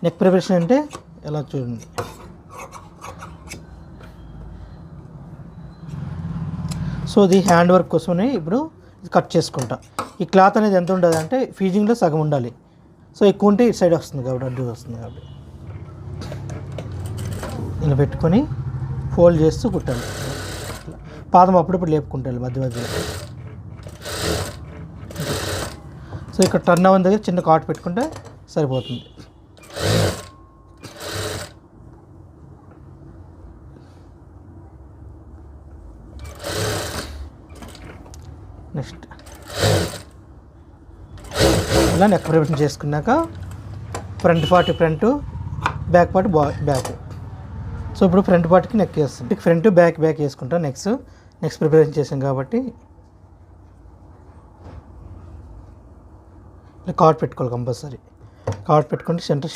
Neck preparation అంటే ఎలా చూడండి. సో ఇది హ్యాండ్ వర్క్ కోసమని ఇప్పుడు కట్ చేసుకుంటా. ఈ క్లాత్ అనేది ఎంత ఉండదు అంటే ఫీజింగ్లో సగం ఉండాలి. సో ఎక్కువ ఉంటే ఇటు సైడ్ వస్తుంది కాబట్టి అడ్డు వస్తుంది కాబట్టి ఇలా పెట్టుకొని ఫోల్డ్ చేస్తూ కుట్టాలి. పాదం అప్పుడప్పుడు లేపుకుంటాలి మధ్య మధ్యలో. సో ఇక్కడ టర్న్ అవ్వని దగ్గర చిన్న కాట్ పెట్టుకుంటే సరిపోతుంది. నెక్స్ట్ ఇలా నెక్ ప్రిపరేషన్ చేసుకున్నాక front part front, back part back. So ఇప్పుడు ఫ్రంట్ పార్ట్కి నెక్ వేస్తుంది. ఫ్రంట్ బ్యాక్ వేసుకుంటాం. నెక్స్ట్ ప్రిపరేషన్ చేసాం కాబట్టి కార్డ్ పెట్టుకోవాలి కంపల్సరీ. కార్డ్ పెట్టుకుంటే సెంటర్